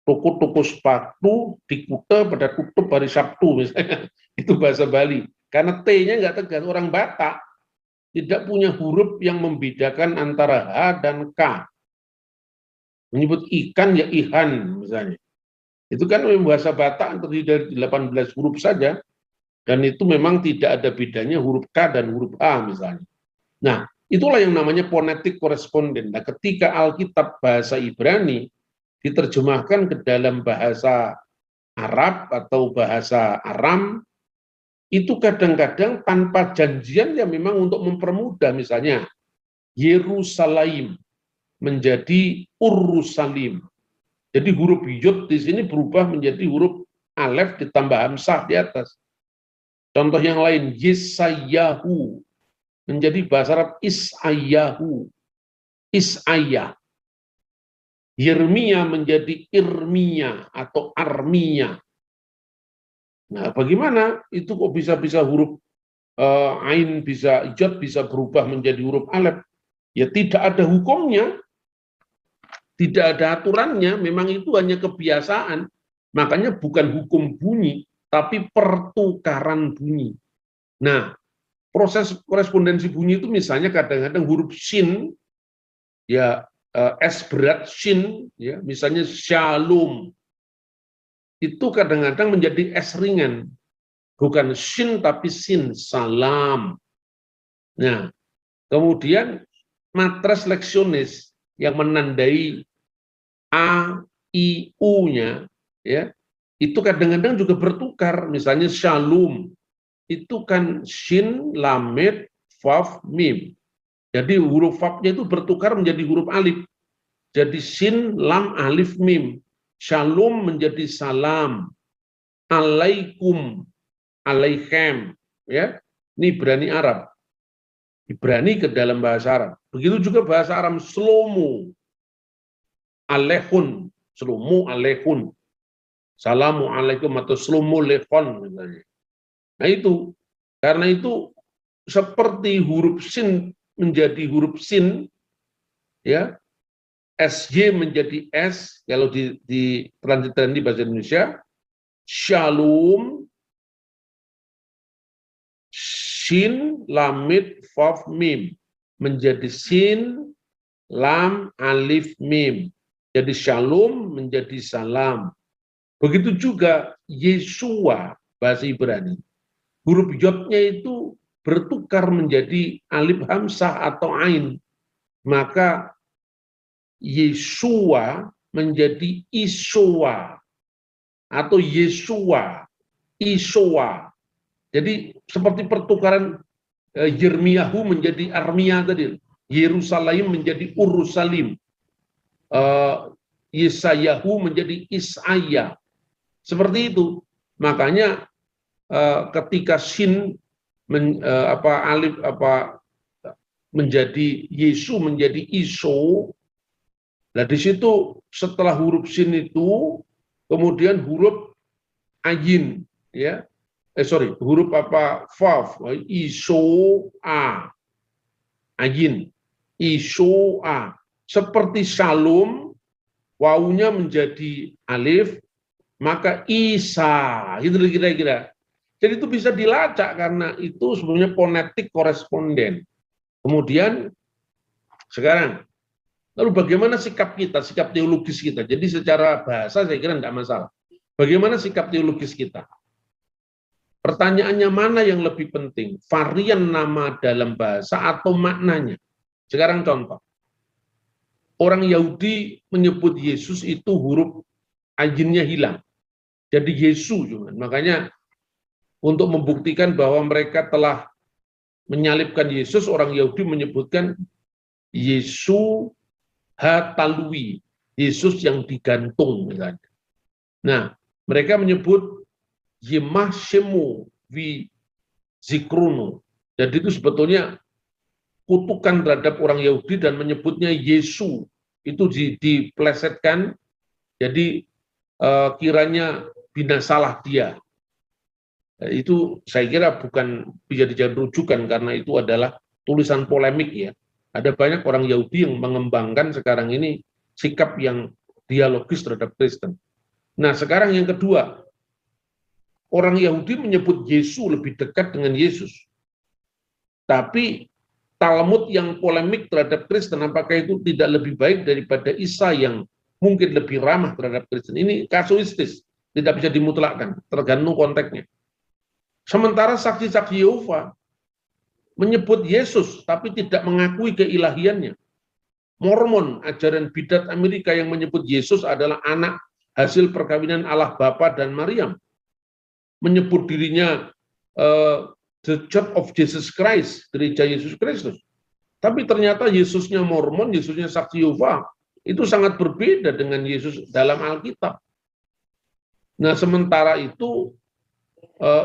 Toko-toko sepatu di Kuta pada tutup hari Sabtu, misalnya. Itu bahasa Bali. Karena T-nya nggak tegas. Orang Batak tidak punya huruf yang membedakan antara H dan K. Menyebut ikan ya ihan, misalnya. Itu kan bahasa Batak terdiri dari 18 huruf saja. Dan itu memang tidak ada bedanya huruf K dan huruf A misalnya. Nah, itulah yang namanya fonetik koresponden. Nah, ketika Alkitab bahasa Ibrani diterjemahkan ke dalam bahasa Arab atau bahasa Aram, itu kadang-kadang tanpa janjian ya memang untuk mempermudah. Misalnya, Yerusalem menjadi Urrusalim. Jadi huruf Yod di sini berubah menjadi huruf Alef ditambah Hamzah di atas. Contoh yang lain, Yesayahu menjadi bahasa Arab Isayahu, Isayah. Yeremia menjadi Irmia atau Armia. Nah, bagaimana itu kok bisa huruf Ain bisa Jod bisa berubah menjadi huruf Alef? Ya tidak ada hukumnya, tidak ada aturannya. Memang itu hanya kebiasaan. Makanya bukan hukum bunyi, tapi pertukaran bunyi. Nah, proses korespondensi bunyi itu misalnya kadang-kadang huruf shin, ya S berat shin, ya misalnya shalom, itu kadang-kadang menjadi S ringan. bukan shin tapi sin, salam. Nah, kemudian matres leksionis yang menandai A, I, U-nya, ya, itu kadang-kadang juga bertukar. Misalnya shalom, itu kan shin, lamed, vav, mim. Jadi huruf vavnya itu bertukar menjadi huruf alif. Jadi shin, lam, alif, mim. Shalom menjadi salam. Alaikum, alaihem. Ya, ini Ibrani Arab. Ibrani ke dalam bahasa Arab. Begitu juga bahasa Arab slomo. Alehun, slomo, alehun. Assalamualaikum atau slomo lehon misalnya. Nah itu, karena itu seperti huruf sin menjadi huruf sin, ya, SY menjadi S, kalau di transliterasi di bahasa Indonesia, shalom, shin, lamid, vav, mim, menjadi sin, lam, alif, mim. Jadi shalom menjadi salam. Begitu juga Yeshua, bahasa Ibrani. Huruf yodnya itu bertukar menjadi alif hamzah atau ain. Maka Yeshua menjadi Ishowa atau Yeshua, Ishowa. Jadi seperti pertukaran Yirmiyahu menjadi Armia tadi, Yerusalem menjadi Urusalim, Yesayahu menjadi Isaya. Seperti itu. Makanya ketika sin alif menjadi Yesu menjadi Iso. Nah di situ setelah huruf sin itu kemudian huruf ayin, ya, huruf vav, Iso a, ayin, Iso a, seperti shalom, wawunya menjadi alif, maka Isa, itu kira-kira. Jadi itu bisa dilacak karena itu sebenarnya fonetik koresponden. Kemudian sekarang, lalu bagaimana sikap kita, sikap teologis kita? Jadi secara bahasa saya kira tidak masalah. Bagaimana sikap teologis kita? Pertanyaannya mana yang lebih penting? Varian nama dalam bahasa atau maknanya? Sekarang contoh. Orang Yahudi menyebut Yesus itu huruf ajinnya hilang. Jadi Yesus juga. Makanya untuk membuktikan bahwa mereka telah menyalibkan Yesus, orang Yahudi menyebutkan Yesus hatalui, Yesus yang digantung. Misalnya. Nah, mereka menyebut Yemah Shemu vi Zikruno. Jadi itu sebetulnya kutukan terhadap orang Yahudi dan menyebutnya Yesus. Itu diplesetkan, jadi kiranya binasalah dia. Itu saya kira bukan bisa dijadikan rujukan karena itu adalah tulisan polemik ya. Ada banyak orang Yahudi yang mengembangkan sekarang ini sikap yang dialogis terhadap Kristen. Nah sekarang yang kedua, orang Yahudi menyebut Yesus lebih dekat dengan Yesus. Tapi Talmud yang polemik terhadap Kristen, apakah itu tidak lebih baik daripada Isa yang mungkin lebih ramah terhadap Kristen? Ini kasuistis, tidak bisa dimutlakkan, tergantung konteksnya. Sementara saksi-saksi Yehova menyebut Yesus tapi tidak mengakui keilahiannya. Mormon, ajaran bidat Amerika yang menyebut Yesus adalah anak hasil perkawinan Allah Bapa dan Maryam. Menyebut dirinya The Church of Jesus Christ, gereja Yesus Kristus. Tapi ternyata Yesusnya Mormon, Yesusnya saksi Yehova, itu sangat berbeda dengan Yesus dalam Alkitab. Nah sementara itu,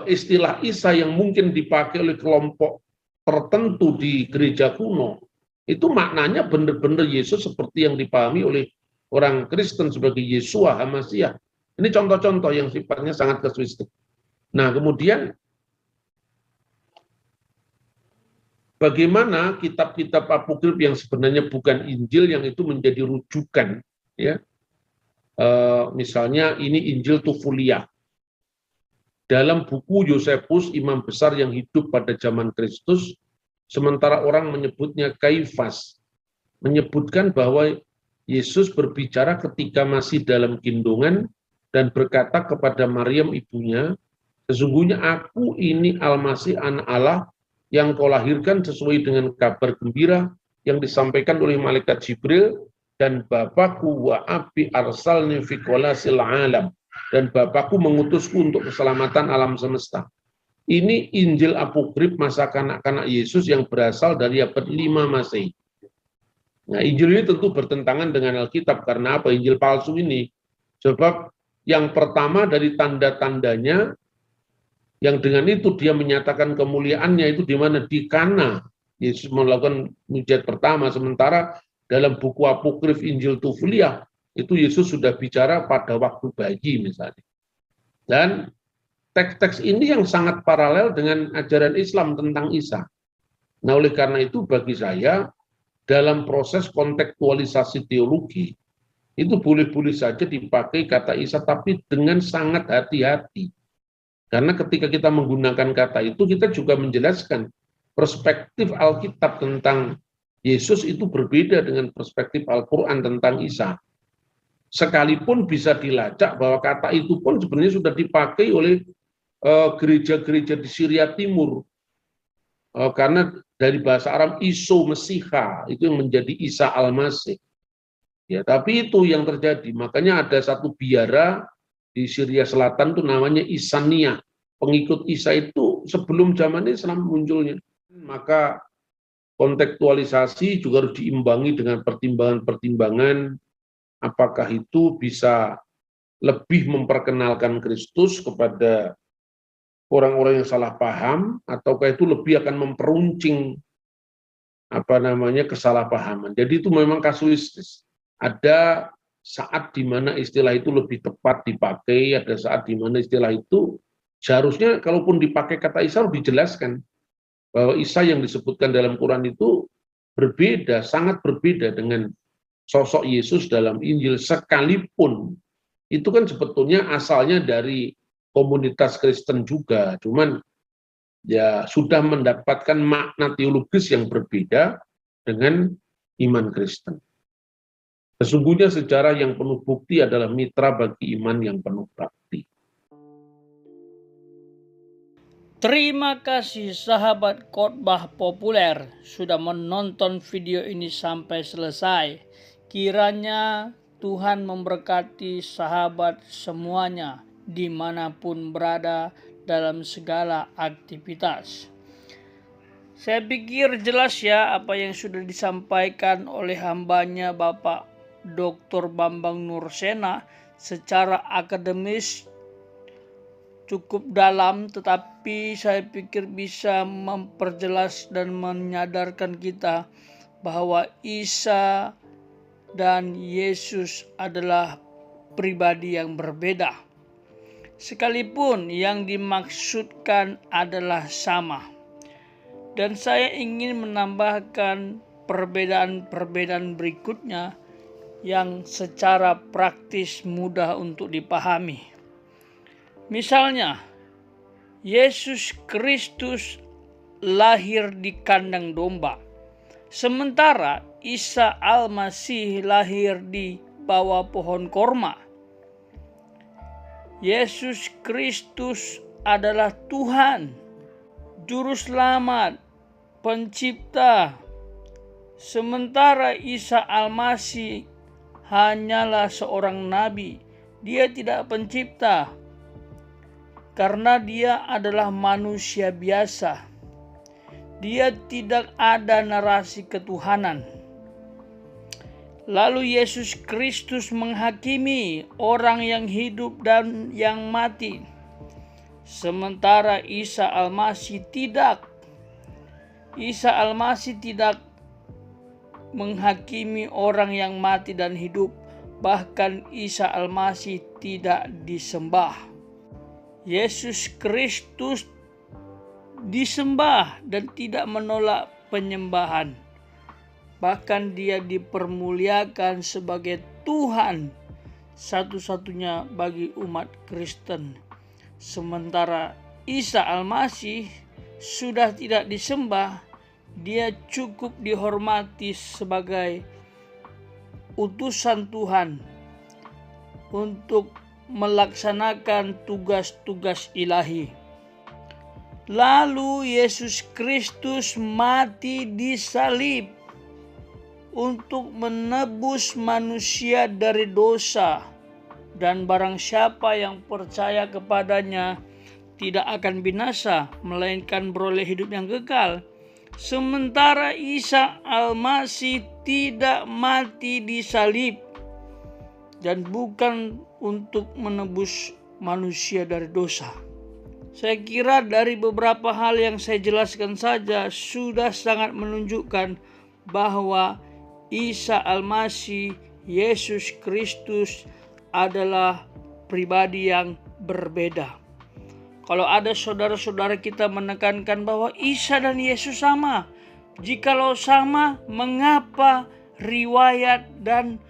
istilah Isa yang mungkin dipakai oleh kelompok tertentu di gereja kuno, itu maknanya benar-benar Yesus seperti yang dipahami oleh orang Kristen sebagai Yeshua HaMashiach. Ini contoh-contoh yang sifatnya sangat kasuistik. Nah kemudian, bagaimana kitab-kitab apokrif yang sebenarnya bukan Injil yang itu menjadi rujukan, ya? Misalnya ini Injil Tufulia. Dalam buku Yosefus, imam besar yang hidup pada zaman Kristus, sementara orang menyebutnya Kaifas, menyebutkan bahwa Yesus berbicara ketika masih dalam kandungan dan berkata kepada Maryam ibunya, Sesungguhnya aku ini Al-Masih anak Allah yang kau lahirkan sesuai dengan kabar gembira yang disampaikan oleh malaikat Jibril, dan Bapakku wa abi arsalni fi qolasil alam, dan Bapakku mengutusku untuk keselamatan alam semesta. Ini Injil apokrif masa kanak-kanak Yesus yang berasal dari abad 5 Masehi. Nah, Injil ini tentu bertentangan dengan Alkitab. Karena apa? Injil palsu ini. Sebab yang pertama dari tanda-tandanya, yang dengan itu dia menyatakan kemuliaannya itu di mana? Di Kana. Yesus melakukan mujizat pertama, sementara dalam buku apokrif Injil Tufuliah itu Yesus sudah bicara pada waktu bayi misalnya. Dan teks-teks ini yang sangat paralel dengan ajaran Islam tentang Isa. Nah, oleh karena itu bagi saya dalam proses kontekstualisasi teologi itu boleh-boleh saja dipakai kata Isa, tapi dengan sangat hati-hati. Karena ketika kita menggunakan kata itu, kita juga menjelaskan perspektif Alkitab tentang Yesus itu berbeda dengan perspektif Al-Quran tentang Isa. Sekalipun bisa dilacak bahwa kata itu pun sebenarnya sudah dipakai oleh gereja-gereja di Syria Timur. Karena dari bahasa Arab iso Mesiha, itu yang menjadi Isa Al-Masih. Ya, tapi itu yang terjadi. Makanya ada satu biara di Syria Selatan itu namanya Isania. Pengikut Isa itu sebelum zaman Islam munculnya. Maka kontekstualisasi juga harus diimbangi dengan pertimbangan-pertimbangan apakah itu bisa lebih memperkenalkan Kristus kepada orang-orang yang salah paham, ataukah itu lebih akan memperuncing kesalahpahaman. Jadi itu memang kasuistis. Ada saat di mana istilah itu lebih tepat dipakai, ada saat di mana istilah itu seharusnya kalaupun dipakai kata Isa harus dijelaskan bahwa Isa yang disebutkan dalam Quran itu berbeda, sangat berbeda dengan sosok Yesus dalam Injil, sekalipun itu kan sebetulnya asalnya dari komunitas Kristen juga, cuman ya sudah mendapatkan makna teologis yang berbeda dengan iman Kristen. Sesungguhnya sejarah yang penuh bukti adalah mitra bagi iman yang penuh bakti. Terima kasih sahabat khotbah populer sudah menonton video ini sampai selesai. Kiranya Tuhan memberkati sahabat semuanya dimanapun berada dalam segala aktivitas. Saya pikir jelas ya apa yang sudah disampaikan oleh hambanya Bapak Dr. Bambang Nursena secara akademis cukup dalam, tetapi saya pikir bisa memperjelas dan menyadarkan kita bahwa Isa dan Yesus adalah pribadi yang berbeda. Sekalipun yang dimaksudkan adalah sama. Dan saya ingin menambahkan perbedaan-perbedaan berikutnya yang secara praktis mudah untuk dipahami. Misalnya, Yesus Kristus lahir di kandang domba, sementara Isa Al-Masih lahir di bawah pohon korma. Yesus Kristus adalah Tuhan, Juru Selamat, Pencipta, sementara Isa Al-Masih hanyalah seorang nabi. Dia tidak pencipta, karena dia adalah manusia biasa. Dia tidak ada narasi ketuhanan. Lalu Yesus Kristus menghakimi orang yang hidup dan yang mati, sementara Isa Al-Masih tidak. Isa Al-Masih tidak menghakimi orang yang mati dan hidup. Bahkan Isa Al-Masih tidak disembah. Yesus Kristus disembah dan tidak menolak penyembahan. Bahkan dia dipermuliakan sebagai Tuhan satu-satunya bagi umat Kristen. Sementara Isa Al-Masih sudah tidak disembah, dia cukup dihormati sebagai utusan Tuhan untuk melaksanakan tugas-tugas ilahi. Lalu Yesus Kristus mati di salib untuk menebus manusia dari dosa, dan barang siapa yang percaya kepadanya tidak akan binasa, melainkan beroleh hidup yang kekal. Sementara Isa Al-Masih tidak mati di salib, dan bukan untuk menebus manusia dari dosa. Saya kira dari beberapa hal yang saya jelaskan saja sudah sangat menunjukkan bahwa Isa Al-Masih, Yesus Kristus adalah pribadi yang berbeda. Kalau ada saudara-saudara kita menekankan bahwa Isa dan Yesus sama, jikalau sama, mengapa riwayat dan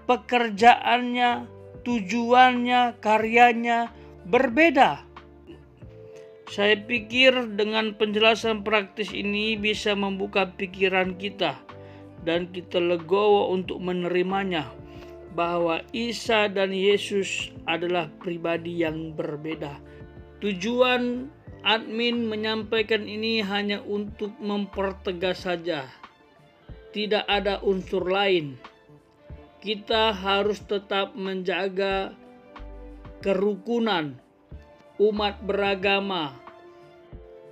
pekerjaannya, tujuannya, karyanya berbeda? Saya pikir dengan penjelasan praktis ini bisa membuka pikiran kita dan kita legowo untuk menerimanya, bahwa Isa dan Yesus adalah pribadi yang berbeda. Tujuan admin menyampaikan ini hanya untuk mempertegas saja. Tidak ada unsur lain. Kita harus tetap menjaga kerukunan umat beragama.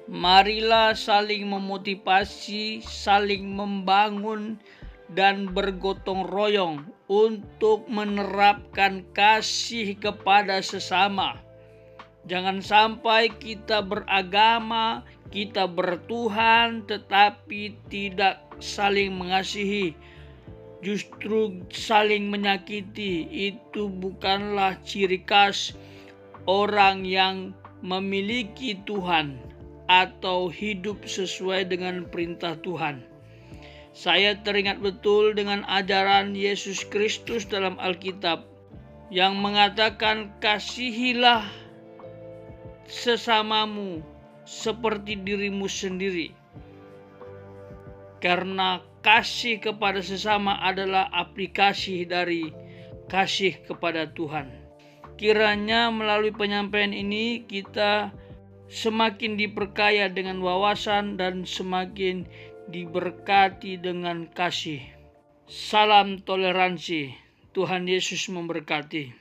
Marilah saling memotivasi, saling membangun, dan bergotong royong untuk menerapkan kasih kepada sesama. Jangan sampai kita beragama, kita bertuhan, tetapi tidak saling mengasihi, justru saling menyakiti. Itu bukanlah ciri khas orang yang memiliki Tuhan atau hidup sesuai dengan perintah Tuhan. Saya teringat betul dengan ajaran Yesus Kristus dalam Alkitab yang mengatakan, kasihilah sesamamu seperti dirimu sendiri. Karena kasih kepada sesama adalah aplikasi dari kasih kepada Tuhan. Kiranya melalui penyampaian ini kita semakin diperkaya dengan wawasan dan semakin diberkati dengan kasih. Salam toleransi. Tuhan Yesus memberkati.